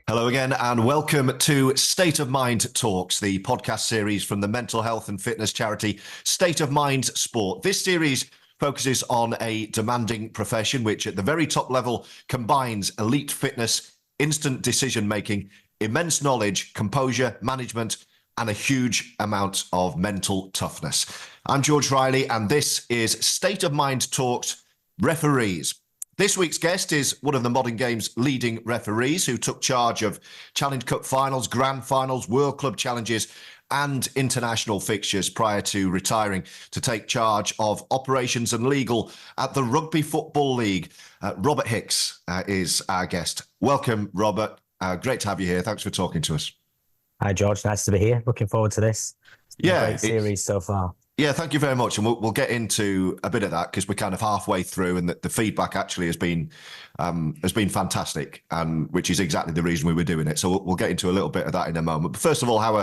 Hello again, and welcome to State of Mind Talks, the podcast series from the mental health and fitness charity State of Mind Sport. This series focuses on a demanding profession which at the very top level combines elite fitness, instant decision-making, immense knowledge, composure, management, and a huge amount of mental toughness. I'm George Riley, and this is State of Mind Talks Referees. This week's guest is one of the modern game's leading referees who took charge of Challenge Cup finals, Grand Finals, World Club Challenges and international fixtures prior to retiring to take charge of operations and legal at the Rugby Football League. Robert Hicks is our guest. Welcome, Robert. Great to have you here. Thanks for talking to us. Hi, George. Nice to be here. Looking forward to this. It's been a great series so far. Yeah, thank you very much. And we'll get into a bit of that because we're kind of halfway through and the feedback actually has been fantastic, and which is exactly the reason we were doing it. So we'll get into a little bit of that in a moment. But first of all, how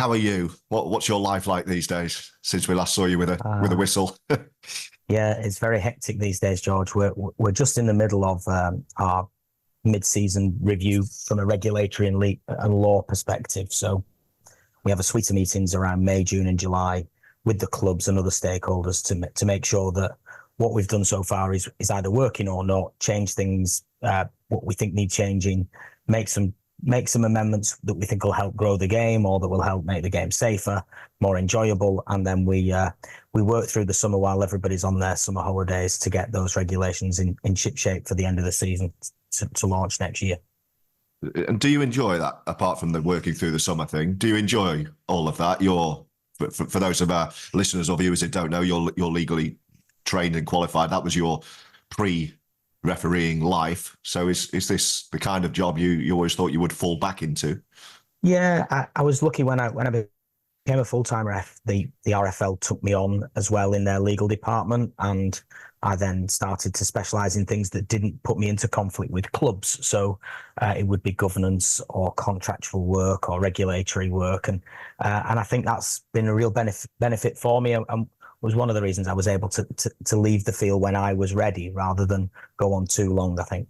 are you? What's your life like these days since we last saw you with a whistle? Yeah, it's very hectic these days, George. We're just in the middle of our mid-season review from a regulatory and law perspective. So we have a suite of meetings around May, June and July with the clubs and other stakeholders to make sure that what we've done so far is either working or not, change things, what we think need changing, make some amendments that we think will help grow the game or that will help make the game safer, more enjoyable. And then we work through the summer while everybody's on their summer holidays to get those regulations in ship shape for the end of the season to launch next year. And do you enjoy that, apart from the working through the summer thing? Do you enjoy all of that? For those of our listeners or viewers that don't know, you're legally trained and qualified. That was your pre-refereeing life. So is this the kind of job you always thought you would fall back into? Yeah, I was lucky when I became a full-time ref. The RFL took me on as well in their legal department, and I then started to specialise in things that didn't put me into conflict with clubs. So it would be governance or contractual work or regulatory work. And I think that's been a real benefit for me, and was one of the reasons I was able to leave the field when I was ready rather than go on too long, I think.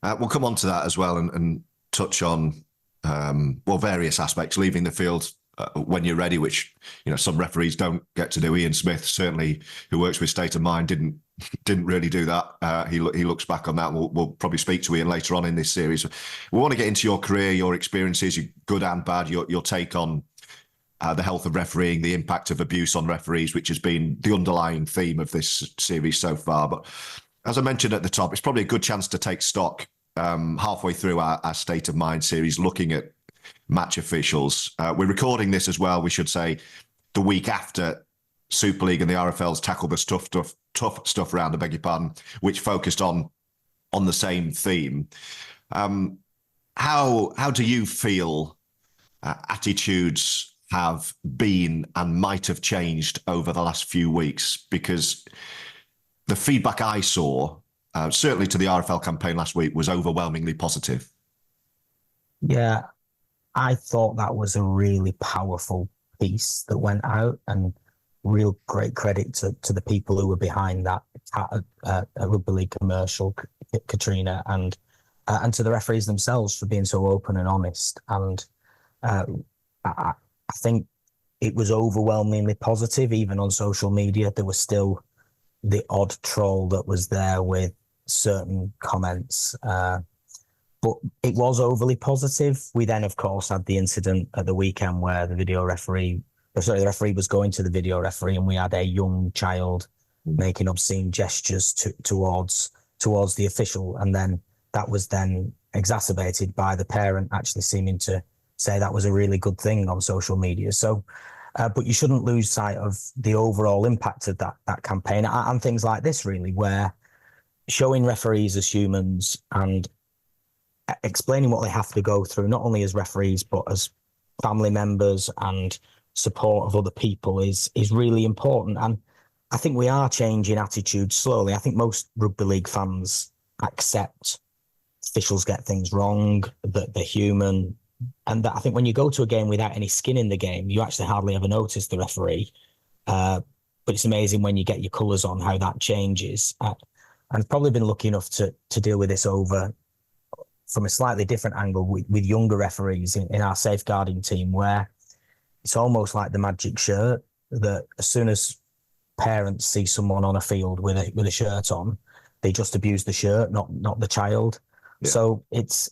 We'll come on to that as well and touch on various aspects, leaving the field when you're ready, which some referees don't get to do. Ian Smith, certainly, who works with State of Mind, didn't really do that. He looks back on that. We'll probably speak to Ian later on in this series. We want to get into your career, your experiences, your good and bad, your take on the health of refereeing, the impact of abuse on referees, which has been the underlying theme of this series so far. But as I mentioned at the top, it's probably a good chance to take stock halfway through our State of Mind series, looking at match officials. We're recording this as well, we should say, the week after Super League and the RFL's tackled the tough stuff round, I beg your pardon, which focused on the same theme. How do you feel attitudes have been and might have changed over the last few weeks? Because the feedback I saw, certainly to the RFL campaign last week, was overwhelmingly positive. Yeah, I thought that was a really powerful piece that went out, and real great credit to the people who were behind that Rugby League commercial, Katrina, and to the referees themselves for being so open and honest. And I think it was overwhelmingly positive. Even on social media, there was still the odd troll that was there with certain comments. But it was overly positive. We then, of course, had the incident at the weekend where the referee was going to the video referee, and we had a young child making obscene gestures towards the official. And then that was then exacerbated by the parent actually seeming to say that was a really good thing on social media. So, but you shouldn't lose sight of the overall impact of that campaign and things like this, really, where showing referees as humans and explaining what they have to go through, not only as referees, but as family members and support of other people is really important. And I think we are changing attitudes slowly. I think most rugby league fans accept officials get things wrong, that they're human. And that I think when you go to a game without any skin in the game, you actually hardly ever notice the referee. But it's amazing when you get your colours on how that changes. I've probably been lucky enough to deal with this over from a slightly different angle with younger referees in our safeguarding team, where it's almost like the magic shirt, that as soon as parents see someone on a field with a shirt on, they just abuse the shirt, not the child. Yeah. So it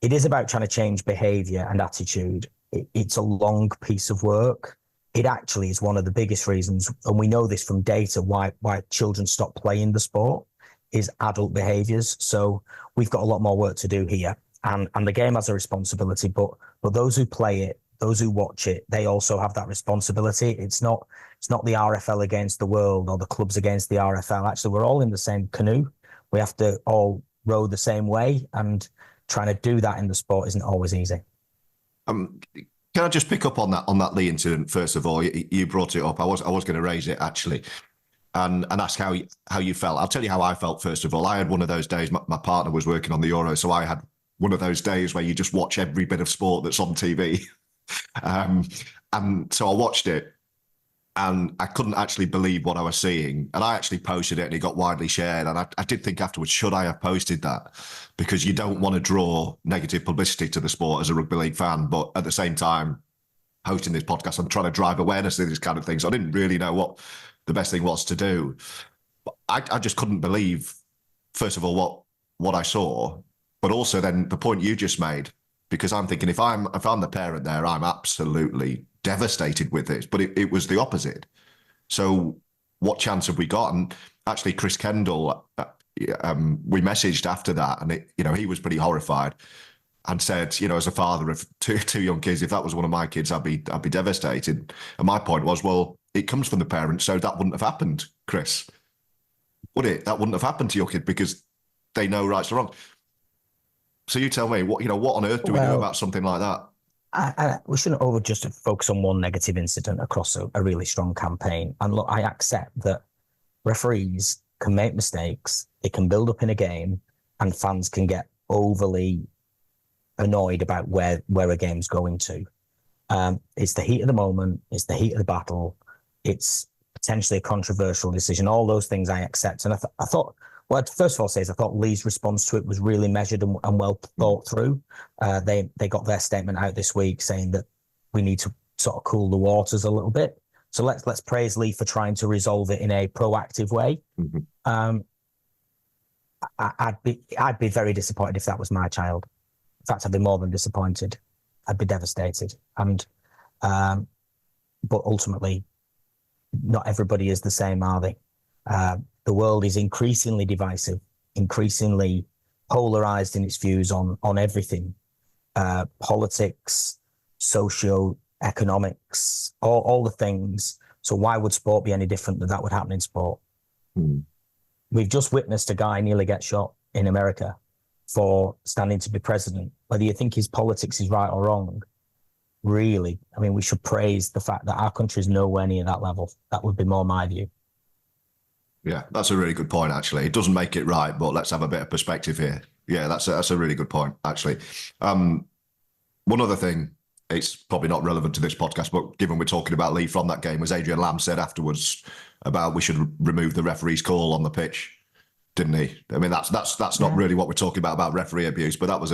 is about trying to change behavior and attitude. It's a long piece of work. It actually is one of the biggest reasons, and we know this from data, why children stop playing the sport is adult behaviors. So we've got a lot more work to do here, and the game has a responsibility, but those who play it, those who watch it, they also have that responsibility. It's not the RFL against the world or the clubs against the RFL. Actually, we're all in the same canoe. We have to all row the same way, and trying to do that in the sport isn't always easy. Can I just pick up on that Lee incident first of all? You brought it up. I was going to raise it actually, and ask how you felt. I'll tell you how I felt first of all. I had one of those days. My partner was working on the Euro, so I had one of those days where you just watch every bit of sport that's on TV. And so I watched it, and I couldn't actually believe what I was seeing. And I actually posted it, and it got widely shared. And I did think afterwards, should I have posted that? Because you don't want to draw negative publicity to the sport as a rugby league fan. But at the same time, hosting this podcast, I'm trying to drive awareness of these kind of things. So I didn't really know what the best thing was to do. But I just couldn't believe, first of all, what I saw, but also then the point you just made. Because I'm thinking, if I'm the parent there, I'm absolutely devastated with this. But it was the opposite. So what chance have we got? And actually, Chris Kendall, we messaged after that, and he was pretty horrified, and said, as a father of two young kids, if that was one of my kids, I'd be devastated. And my point was, well, it comes from the parents, so that wouldn't have happened, Chris, would it? That wouldn't have happened to your kid because they know right's wrong. So you tell me, what on earth do we do about something like that? We shouldn't just focus on one negative incident across a really strong campaign. And look, I accept that referees can make mistakes, they can build up in a game, and fans can get overly annoyed about where a game's going to. It's the heat of the moment, it's the heat of the battle, it's potentially a controversial decision. All those things I accept. And I thought, well, I'd first of all say I thought Lee's response to it was really measured and well thought through. They got their statement out this week saying that we need to sort of cool the waters a little bit. So let's praise Lee for trying to resolve it in a proactive way. Mm-hmm. I'd be very disappointed if that was my child. In fact, I'd be more than disappointed. I'd be devastated. And but ultimately, not everybody is the same, are they? The world is increasingly divisive, increasingly polarized in its views on everything, politics, socio-economics, all the things. So why would sport be any different that would happen in sport? Mm. We've just witnessed a guy nearly get shot in America for standing to be president. Whether you think his politics is right or wrong, really, I mean, we should praise the fact that our country is nowhere near that level. That would be more my view. Yeah, that's a really good point, actually. It doesn't make it right, but let's have a bit of perspective here. Yeah, that's a really good point, actually. One other thing, it's probably not relevant to this podcast, but given we're talking about Lee from that game, was Adrian Lamb said afterwards about we should remove the referee's call on the pitch, didn't he? I mean, that's not really what we're talking about referee abuse, but that was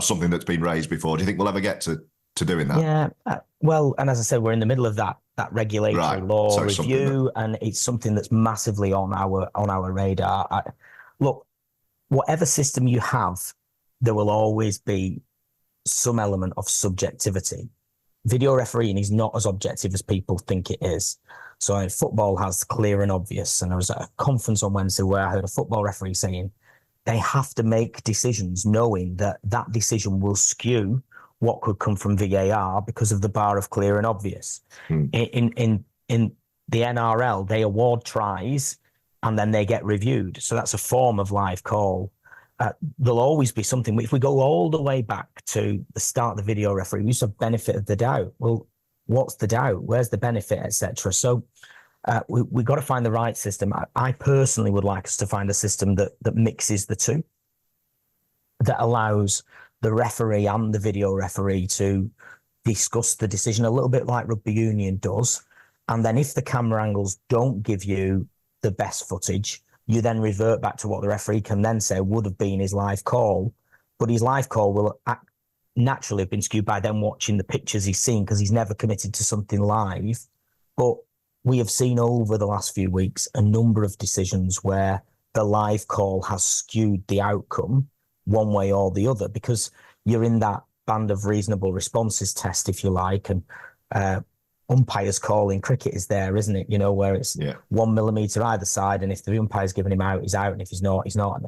something that's been raised before. Do you think we'll ever get to doing that? Yeah, well, and as I said, we're in the middle of that regulatory law review, and it's something that's massively on our radar. Look, whatever system you have, there will always be some element of subjectivity. Video refereeing is not as objective as people think it is. So football has clear and obvious. And I was at a conference on Wednesday where I heard a football referee saying they have to make decisions knowing that that decision will skew what could come from VAR because of the bar of clear and obvious. In the NRL, they award tries and then they get reviewed. So that's a form of live call. There'll always be something. If we go all the way back to the start of the video referee, we used to have benefit of the doubt. Well, what's the doubt? Where's the benefit, etc.? So we've got to find the right system. I personally would like us to find a system that mixes the two, that allows the referee and the video referee to discuss the decision a little bit like rugby union does. And then if the camera angles don't give you the best footage, you then revert back to what the referee can then say would have been his live call. but his live call will naturally have been skewed by them watching the pictures he's seen because he's never committed to something live. But we have seen over the last few weeks a number of decisions where the live call has skewed the outcome one way or the other, because you're in that band of reasonable responses test, if you like, and umpires call in cricket is there, isn't it? You know, where it's 1 millimetre either side, and if the umpire's giving him out, he's out, and if he's not, he's not.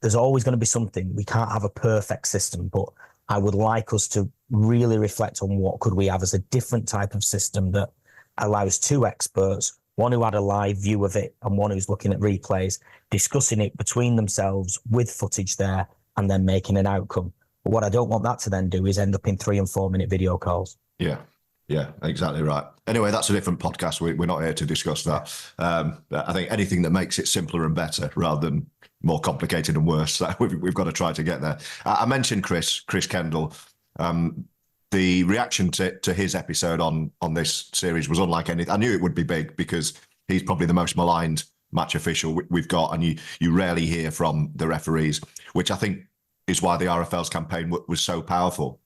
There's always going to be something. We can't have a perfect system, but I would like us to really reflect on what could we have as a different type of system that allows two experts, one who had a live view of it and one who's looking at replays, discussing it between themselves with footage there and then making an outcome. But what I don't want that to then do is end up in 3 and 4 minute video calls. Yeah, exactly right. Anyway, that's a different podcast. We're not here to discuss that. I think anything that makes it simpler and better rather than more complicated and worse, we've got to try to get there. I mentioned Chris Kendall. The reaction to his episode on this series was unlike anything. I knew it would be big because he's probably the most maligned match official we've got, and you rarely hear from the referees, which I think is why the RFL's campaign was so powerful.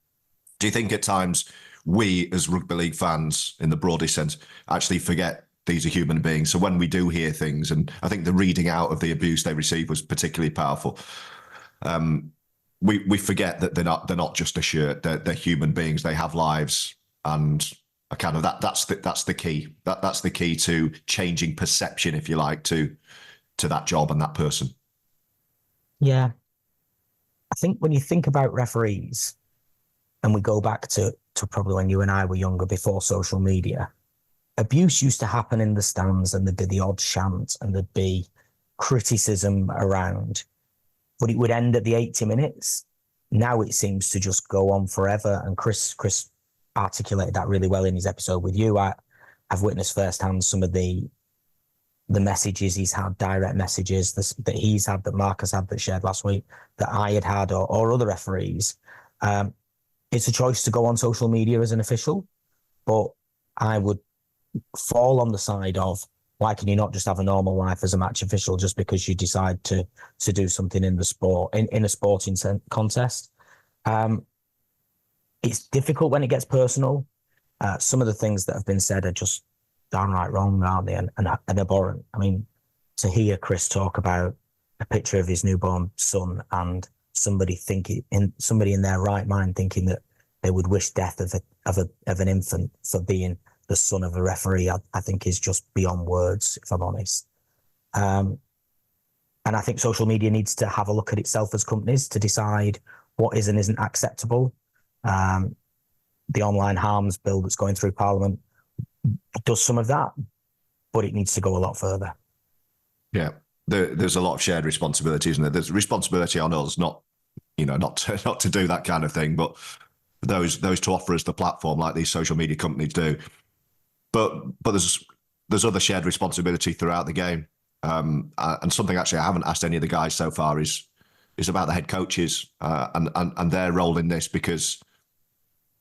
Do you think at times we as rugby league fans, in the broadest sense, actually forget these are human beings? So when we do hear things, and I think the reading out of the abuse they received was particularly powerful, we forget that they're not just a shirt. They're human beings. They have lives, and a kind of that's the key. That's the key to changing perception, if you like, to that job and that person. Yeah, I think when you think about referees, and we go back to probably when you and I were younger, before social media, abuse used to happen in the stands, and there'd be the odd chant, and there'd be criticism around, but it would end at the 80 minutes. Now it seems to just go on forever. And Chris articulated that really well in his episode with you. I've witnessed firsthand some of the messages he's had, direct messages that he's had, that Marcus had, that shared last week, that I had, or other referees. It's a choice to go on social media as an official, but I would fall on the side of, why can you not just have a normal life as a match official just because you decide to do something in the sport, in a sporting contest? It's difficult when it gets personal. Some of the things that have been said are just downright wrong, aren't they? And abhorrent. I mean, to hear Chris talk about a picture of his newborn son and somebody in their right mind thinking that they would wish death of an infant for being the son of a referee, I think is just beyond words, if I'm honest. And I think social media needs to have a look at itself as companies to decide what is and isn't acceptable. The online harms bill that's going through Parliament does some of that, but it needs to go a lot further. Yeah, there's a lot of shared responsibility, isn't there? There's responsibility on us, not to do that kind of thing, but those to offer us the platform like these social media companies do. But there's other shared responsibility throughout the game, and something actually I haven't asked any of the guys so far is about the head coaches and their role in this, because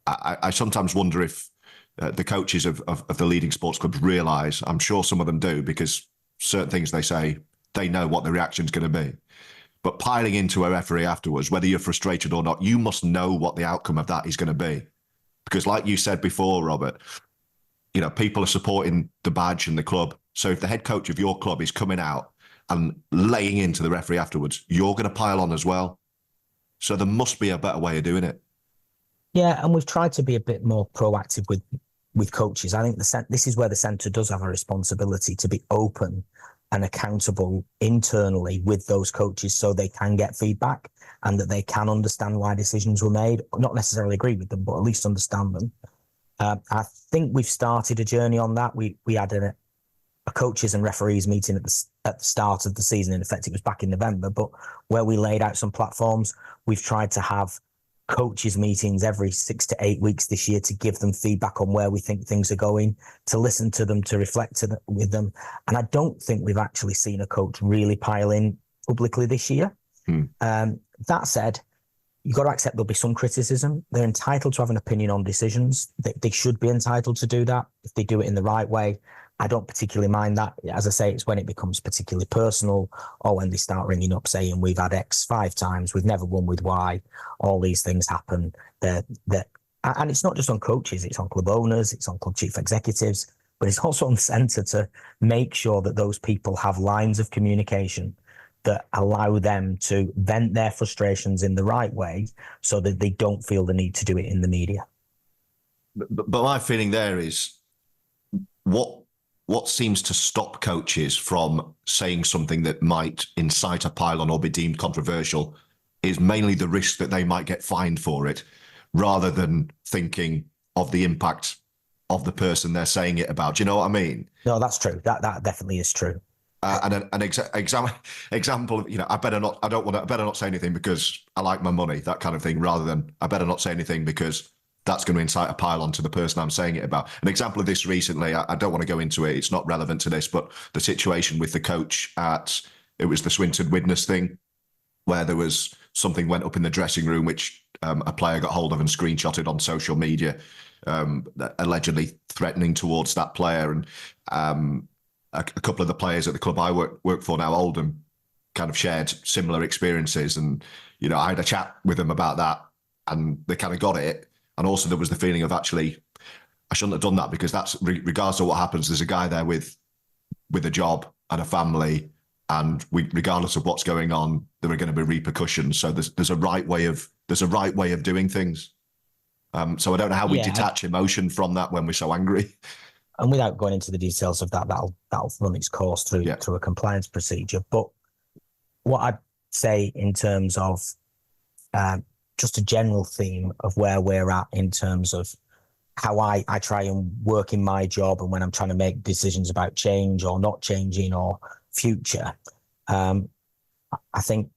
I sometimes wonder if the coaches of the leading sports clubs realise, I'm sure some of them do, because certain things they say, they know what the reaction's going to be. But piling into a referee afterwards, whether you're frustrated or not, you must know what the outcome of that is going to be. Because like you said before, Robert, people are supporting the badge and the club. So if the head coach of your club is coming out and laying into the referee afterwards, you're going to pile on as well. So there must be a better way of doing it. Yeah, and we've tried to be a bit more proactive with coaches. I think this is where the centre does have a responsibility to be open and accountable internally with those coaches, so they can get feedback and that they can understand why decisions were made. Not necessarily agree with them, but at least understand them. I think we've started a journey on that. We had a coaches and referees meeting at the start of the season. In effect, it was back in November, but where we laid out some platforms. We've tried to have coaches meetings every 6 to 8 weeks this year to give them feedback on where we think things are going, to listen to them, to reflect with them. And I don't think we've actually seen a coach really pile in publicly this year. That said, you've got to accept there'll be some criticism. They're entitled to have an opinion on decisions. They should be entitled to do that if they do it in the right way. I don't particularly mind that. As I say, it's when it becomes particularly personal, or when they start ringing up saying we've had X 5 times, we've never won with Y, all these things happen. And it's not just on coaches, it's on club owners, it's on club chief executives, but it's also on the centre to make sure that those people have lines of communication that allow them to vent their frustrations in the right way so that they don't feel the need to do it in the media. But my feeling there is what seems to stop coaches from saying something that might incite a pylon or be deemed controversial is mainly the risk that they might get fined for it, rather than thinking of the impact of the person they're saying it about. Do you know what I mean? No, that's true. That definitely is true. And an example, I better not say anything because I like my money, that kind of thing, rather than I better not say anything because that's going to incite a pylon to the person I'm saying it about. An example of this recently, I don't want to go into it, it's not relevant to this, but the situation with the coach it was the Swinton Widnes thing, where there was something went up in the dressing room, which a player got hold of and screenshotted on social media, allegedly threatening towards that player. And a couple of the players at the club I work for now, Oldham, kind of shared similar experiences. And, I had a chat with them about that, and they kind of got it. And also there was the feeling of, actually, I shouldn't have done that, because that's, regardless of what happens, there's a guy there with a job and a family, and regardless of what's going on, there are going to be repercussions. So there's a right way of doing things. So I don't know how we detach emotion from that when we're so angry. And without going into the details of that, that'll run its course through a compliance procedure. But what I'd say in terms of just a general theme of where we're at in terms of how I try and work in my job, and when I'm trying to make decisions about change or not changing or future, I think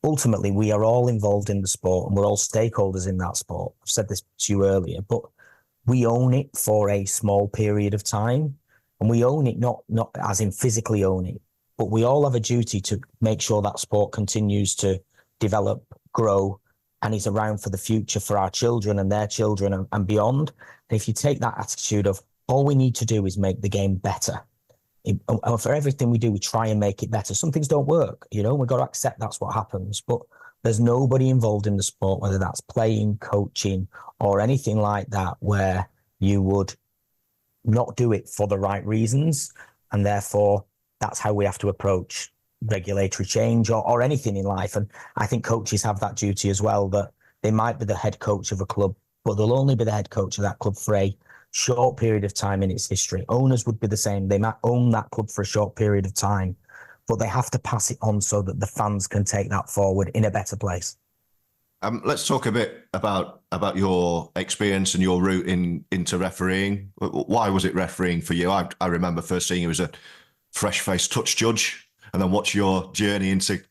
ultimately we are all involved in the sport and we're all stakeholders in that sport. I've said this to you earlier, but we own it for a small period of time, and we own it not as in physically own it, but we all have a duty to make sure that sport continues to develop, grow, and is around for the future for our children and their children and beyond. And if you take that attitude of all we need to do is make the game better, and for everything we do, we try and make it better. Some things don't work, we've got to accept that's what happens. But there's nobody involved in the sport, whether that's playing, coaching, or anything like that, where you would not do it for the right reasons. And therefore, that's how we have to approach regulatory change or anything in life. And I think coaches have that duty as well, that they might be the head coach of a club, but they'll only be the head coach of that club for a short period of time in its history. Owners would be the same. They might own that club for a short period of time, but they have to pass it on so that the fans can take that forward in a better place. Let's talk a bit about your experience and your route into refereeing. Why was it refereeing for you? I remember first seeing you as a fresh-faced touch judge, and then watch your journey into,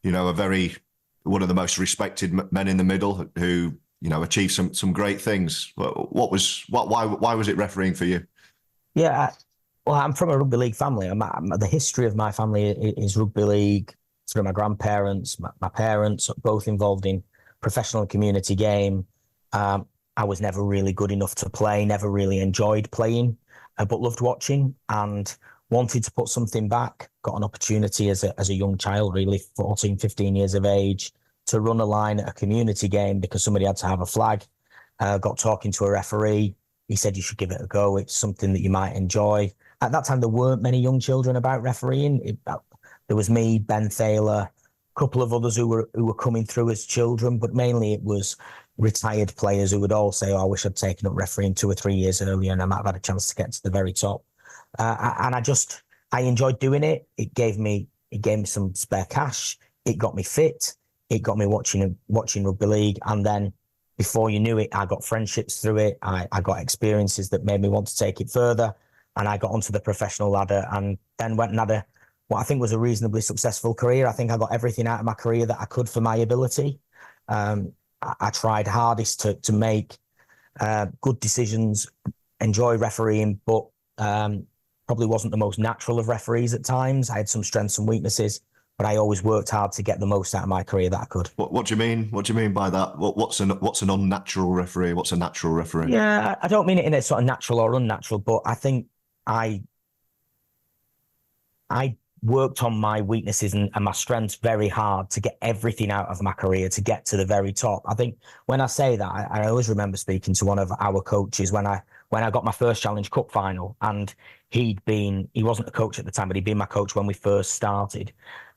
one of the most respected men in the middle who, achieved some great things. Why was it refereeing for you? Yeah, well, I'm from a rugby league family. The history of my family is rugby league through my grandparents, my parents, both involved in professional and community game. I was never really good enough to play, never really enjoyed playing, but loved watching and wanted to put something back. Got an opportunity as a young child, really 14, 15 years of age, to run a line at a community game because somebody had to have a flag. Got talking to a referee. He said, you should give it a go. It's something that you might enjoy. At that time, there weren't many young children about refereeing. There was me, Ben Thaler, a couple of others who were coming through as children, but mainly it was retired players who would all say, I wish I'd taken up refereeing 2 or 3 years earlier and I might have had a chance to get to the very top. And I enjoyed doing it. It gave me some spare cash. It got me fit. It got me watching rugby league. And then before you knew it, I got friendships through it. I got experiences that made me want to take it further. And I got onto the professional ladder and then went and had what I think was a reasonably successful career. I think I got everything out of my career that I could for my ability. I tried hardest to make good decisions, enjoy refereeing, but probably wasn't the most natural of referees at times. I had some strengths and weaknesses, but I always worked hard to get the most out of my career that I could. What do you mean? What do you mean by that? What's an unnatural referee? What's a natural referee? Yeah, I don't mean it in a sort of natural or unnatural, but I think I worked on my weaknesses and my strengths very hard to get everything out of my career to get to the very top. I think when I say that, I always remember speaking to one of our coaches when I got my first Challenge Cup final, and he wasn't a coach at the time, but he'd been my coach when we first started.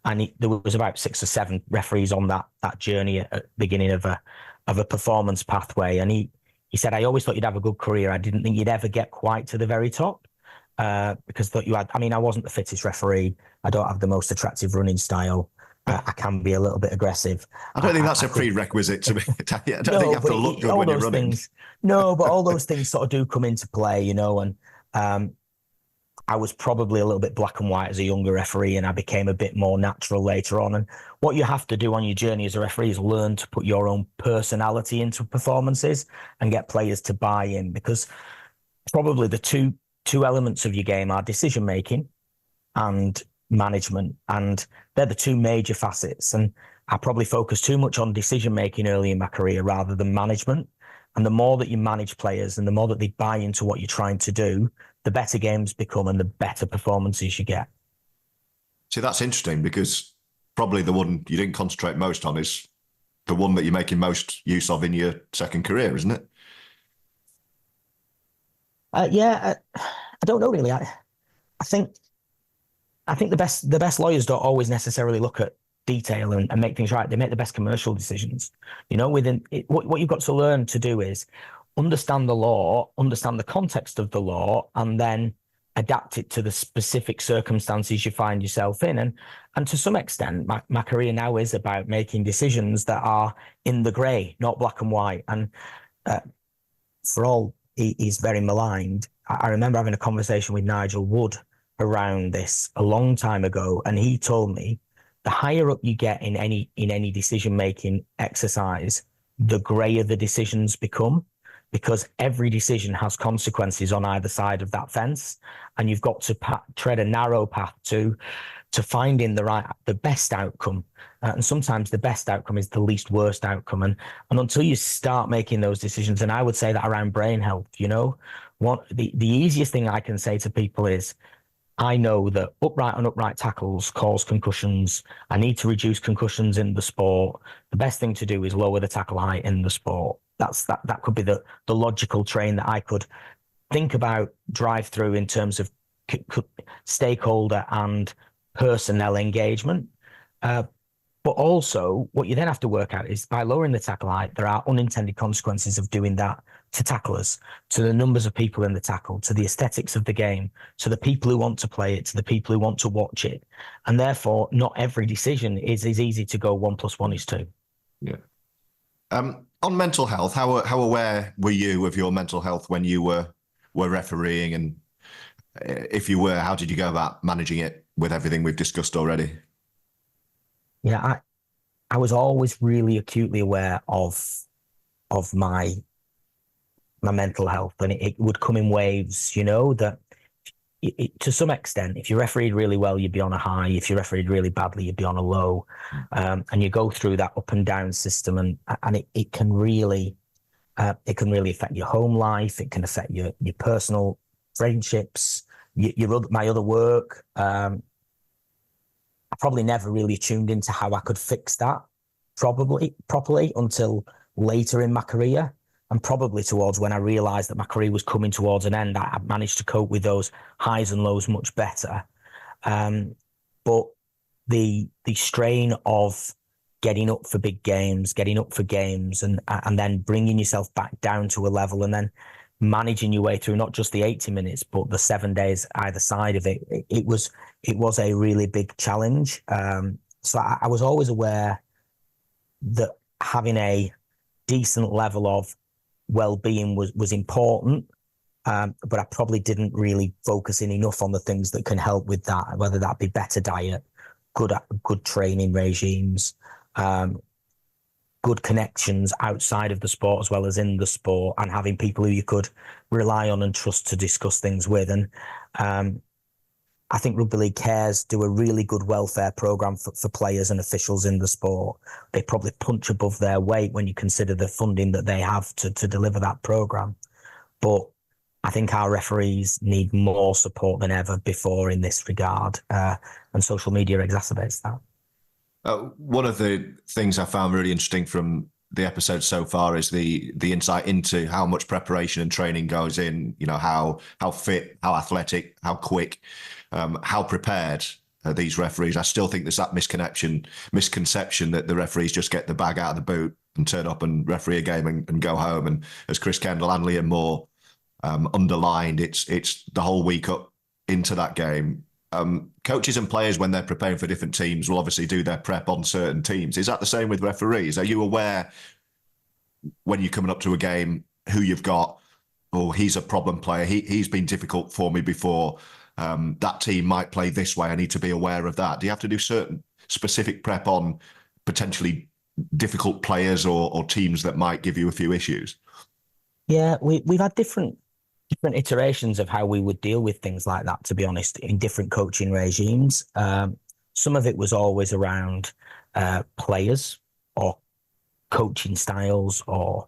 And there was about 6 or 7 referees on that journey at the beginning of a performance pathway. And he said, I always thought you'd have a good career. I didn't think you'd ever get quite to the very top. Because thought you had, I mean, I wasn't the fittest referee. I don't have the most attractive running style. I can be a little bit aggressive. I don't think that's a prerequisite to me. I don't think you have to look good when you're running. No, but all those things sort of do come into play, you know, and I was probably a little bit black and white as a younger referee, and I became a bit more natural later on. And what you have to do on your journey as a referee is learn to put your own personality into performances and get players to buy in, because probably the two elements of your game are decision making and management, and they're the 2 major facets. And I probably focused too much on decision making early in my career rather than management. And the more that you manage players and the more that they buy into what you're trying to do, the better games become and the better performances you get. See, that's interesting, because probably the one you didn't concentrate most on is the one that you're making most use of in your second career, isn't it? I don't know really. I think the best lawyers don't always necessarily look at detail and make things right. They make the best commercial decisions. You know, what you've got to learn to do is understand the law, understand the context of the law, and then adapt it to the specific circumstances you find yourself in. And to some extent, my career now is about making decisions that are in the grey, not black and white. And for all he's very maligned, I remember having a conversation with Nigel Wood around this a long time ago, and he told me the higher up you get in any decision-making exercise, the greyer the decisions become, because every decision has consequences on either side of that fence, and you've got to tread a narrow path to finding the best outcome. And sometimes the best outcome is the least worst outcome. And until you start making those decisions, and I would say that around brain health, you know, the easiest thing I can say to people is, I know that upright and upright tackles cause concussions. I need to reduce concussions in the sport. The best thing to do is lower the tackle height in the sport. That could be the logical train that I could think about, drive through in terms of stakeholder and personnel engagement. But also what you then have to work out is, by lowering the tackle height, there are unintended consequences of doing that to tacklers, to the numbers of people in the tackle, to the aesthetics of the game, to the people who want to play it, to the people who want to watch it. And therefore, not every decision is as easy to go 1 + 1 = 2. Yeah. On mental health, how aware were you of your mental health when you were refereeing? And if you were, how did you go about managing it with everything we've discussed already? Yeah, I was always really acutely aware of my mental health, and it would come in waves, you know, that to some extent, if you refereed really well, you'd be on a high. If you refereed really badly, you'd be on a low. And you go through that up and down system, and it can really affect your home life. It can affect your personal friendships, my other work. I probably never really tuned into how I could fix that properly until later in my career. And probably towards when I realised that my career was coming towards an end, I managed to cope with those highs and lows much better. But the strain of getting up for big games, getting up for games, and then bringing yourself back down to a level, and then managing your way through not just the 80 minutes, but the 7 days either side of it, it was a really big challenge. So I was always aware that having a decent level of well-being was important, but I probably didn't really focus in enough on the things that can help with that, whether that be better diet, good training regimes, good connections outside of the sport as well as in the sport, and having people who you could rely on and trust to discuss things with. And I think Rugby League Cares do a really good welfare program for players and officials in the sport. They probably punch above their weight when you consider the funding that they have to deliver that program. But I think our referees need more support than ever before in this regard, and social media exacerbates that. One of the things I found really interesting from the episode so far is the insight into how much preparation and training goes in. You know, how fit, how athletic, how quick, how prepared these referees. I still think there's that misconception that the referees just get the bag out of the boot and turn up and referee a game and go home. And as Chris Kendall and Liam Moore underlined, it's the whole week up into that game. Coaches and players, when they're preparing for different teams, will obviously do their prep on certain teams. Is that the same with referees? Are you aware when you're coming up to a game who you've got? Oh, he's a problem player. He's been difficult for me before. That team might play this way. I need to be aware of that. Do you have to do certain specific prep on potentially difficult players or teams that might give you a few issues? Yeah, we've had different iterations of how we would deal with things like that, to be honest, in different coaching regimes. Some of it was always around players or coaching styles or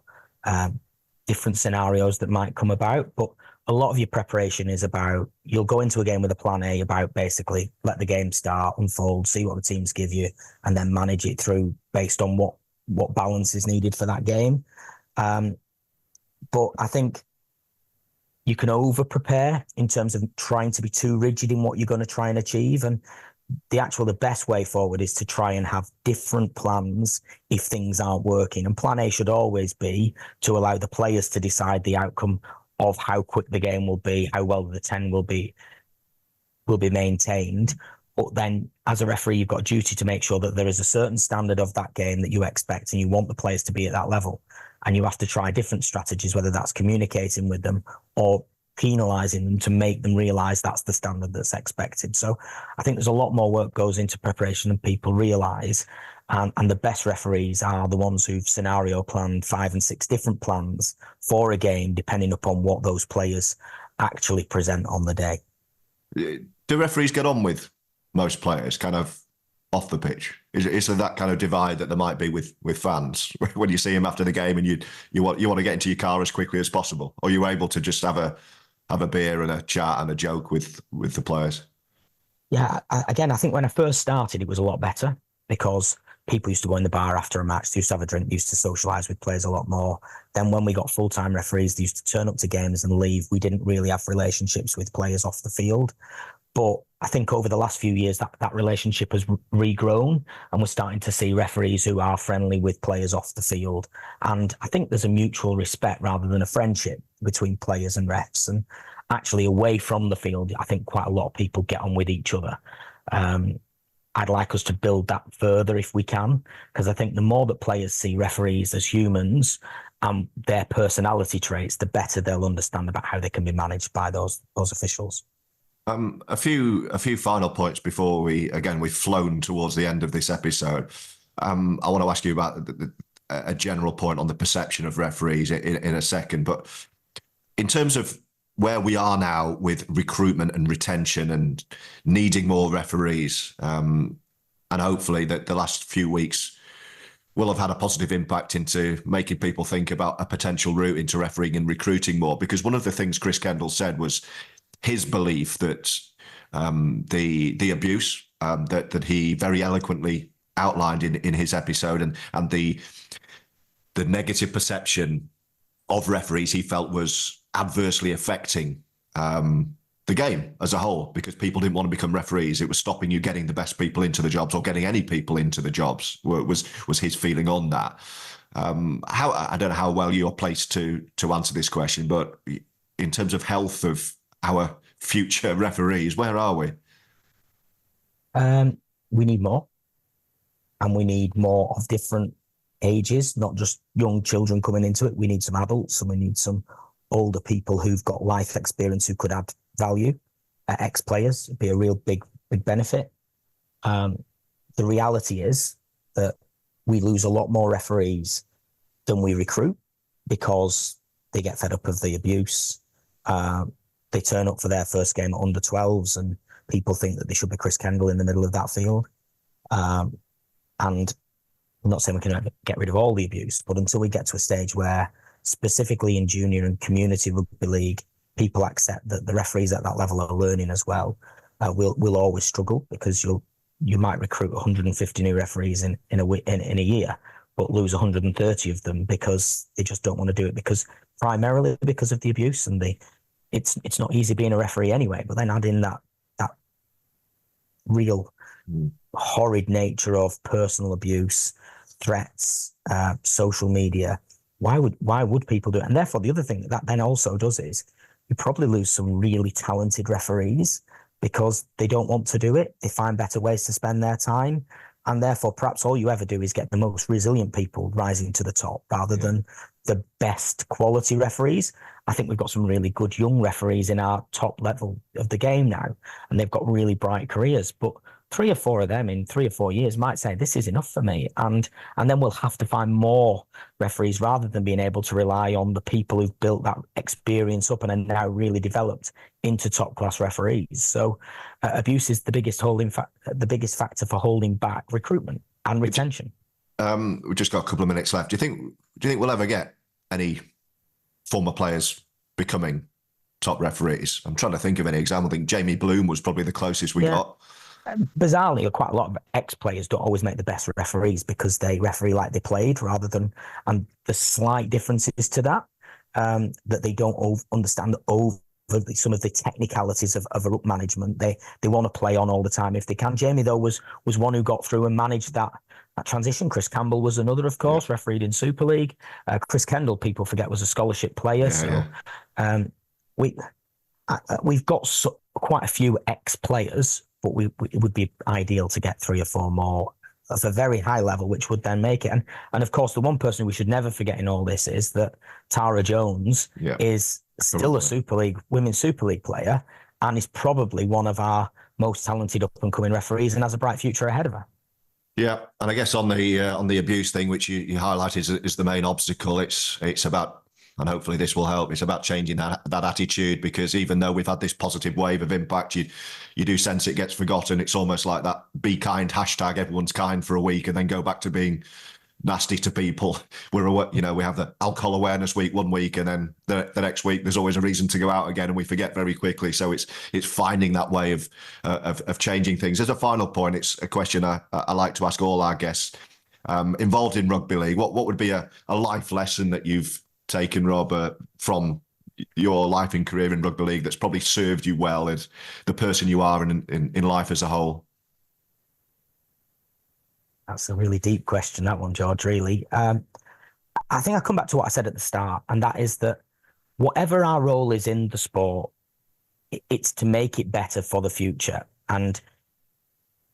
different scenarios that might come about. But a lot of your preparation is about, you'll go into a game with a plan A about basically let the game start, unfold, see what the teams give you, and then manage it through based on what balance is needed for that game. But I think you can over-prepare in terms of trying to be too rigid in what you're going to try and achieve. And the best way forward is to try and have different plans if things aren't working. And plan A should always be to allow the players to decide the outcome of how quick the game will be, how well the 10 will be maintained. But then as a referee, you've got a duty to make sure that there is a certain standard of that game that you expect and you want the players to be at that level. And you have to try different strategies, whether that's communicating with them or penalising them to make them realise that's the standard that's expected. So I think there's a lot more work goes into preparation than people realise. And the best referees are the ones who've scenario planned 5 and 6 different plans for a game, depending upon what those players actually present on the day. Do referees get on with most players kind of off the pitch? Is there that kind of divide that there might be with fans when you see them after the game and you want to get into your car as quickly as possible? Or are you able to just have a beer and a chat and a joke with the players? Yeah, I think when I first started, it was a lot better because people used to go in the bar after a match, they used to have a drink, they used to socialise with players a lot more. Then when we got full-time referees, they used to turn up to games and leave. We didn't really have relationships with players off the field. But I think over the last few years, that relationship has regrown and we're starting to see referees who are friendly with players off the field. And I think there's a mutual respect rather than a friendship between players and refs. And actually away from the field, I think quite a lot of people get on with each other. I'd like us to build that further if we can, because I think the more that players see referees as humans and their personality traits, the better they'll understand about how they can be managed by those officials. A few final points before we've flown towards the end of this episode. I want to ask you about a general point on the perception of referees in a second, but in terms of where we are now with recruitment and retention and needing more referees, and hopefully that the last few weeks will have had a positive impact into making people think about a potential route into refereeing and recruiting more. Because one of the things Chris Kendall said was his belief that the abuse that he very eloquently outlined in his episode and the negative perception of referees he felt was adversely affecting the game as a whole, because people didn't want to become referees. It was stopping you getting the best people into the jobs or getting any people into the jobs was his feeling on that. I don't know how well you're placed to answer this question, but in terms of health of our future referees, where are we? We need more, and we need more of different ages, not just young children coming into it. We need some adults and we need some older people who've got life experience who could add value. Ex-players would be a real big benefit. The reality is that we lose a lot more referees than we recruit because they get fed up of the abuse. They turn up for their first game at under 12s and people think that they should be Chris Kendall in the middle of that field. And I'm not saying we can get rid of all the abuse, but until we get to a stage where specifically in junior and community rugby league, people accept that the referees at that level are learning as well, will always struggle, because you might recruit 150 new referees in a year, but lose 130 of them because they just don't want to do it, primarily because of the abuse, and it's not easy being a referee anyway. But then add in that real horrid nature of personal abuse, threats, social media. Why would people do it? And therefore, the other thing that then also does is you probably lose some really talented referees because they don't want to do it. They find better ways to spend their time. And therefore, perhaps all you ever do is get the most resilient people rising to the top rather than the best quality referees. I think we've got some really good young referees in our top level of the game now, and they've got really bright careers. But 3 or 4 of them in 3 or 4 years might say, this is enough for me. And then we'll have to find more referees rather than being able to rely on the people who've built that experience up and are now really developed into top class referees. So abuse is the biggest factor for holding back recruitment and retention. We've just got a couple of minutes left. Do you think we'll ever get any former players becoming top referees? I'm trying to think of any example. I think Jamie Bloom was probably the closest we got. Bizarrely, quite a lot of ex-players don't always make the best referees because they referee like they played and the slight differences to that, that they don't understand some of the technicalities of a ruck management. They want to play on all the time if they can. Jamie, though, was one who got through and managed that transition. Chris Campbell was another, of course, refereed in Super League. Chris Kendall, people forget, was a scholarship player. We've got quite a few ex-players, but it would be ideal to get 3 or 4 more of a very high level, which would then make it. And of course, the one person we should never forget in all this is that Tara Jones is still a women's Super League player, and is probably one of our most talented up and coming referees, and has a bright future ahead of her. Yeah, and I guess on the abuse thing, which you highlighted is the main obstacle. It's about, and hopefully this will help, it's about changing that attitude, because even though we've had this positive wave of impact, you do sense it gets forgotten. It's almost like that be kind hashtag, everyone's kind for a week, and then go back to being nasty to people. We have the alcohol awareness week one week, and then the next week there's always a reason to go out again, and we forget very quickly. So it's finding that way of changing things. As a final point, it's a question I like to ask all our guests involved in rugby league. What would be a life lesson that you've taken, Rob, from your life and career in rugby league that's probably served you well as the person you are in life as a whole? That's a really deep question, that one, George, really. I think I come back to what I said at the start, and that is that whatever our role is in the sport, it's to make it better for the future. And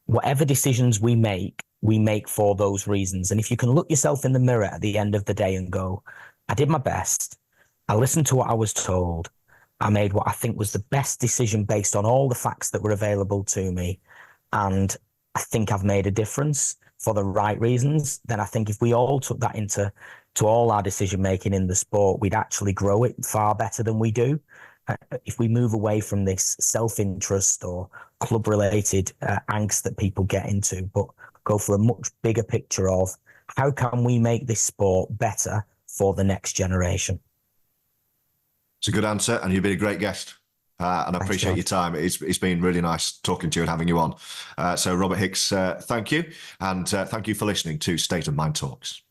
whatever decisions we make for those reasons. And if you can look yourself in the mirror at the end of the day and go, I did my best, I listened to what I was told, I made what I think was the best decision based on all the facts that were available to me, and I think I've made a difference for the right reasons, then I think if we all took that into all our decision making in the sport, we'd actually grow it far better than we do. If we move away from this self-interest or club-related angst that people get into, but go for a much bigger picture of how can we make this sport better for the next generation. It's a good answer, and you've been a great guest. And I appreciate your time. It's been really nice talking to you and having you on. So Robert Hicks, thank you. And thank you for listening to State of Mind Talks.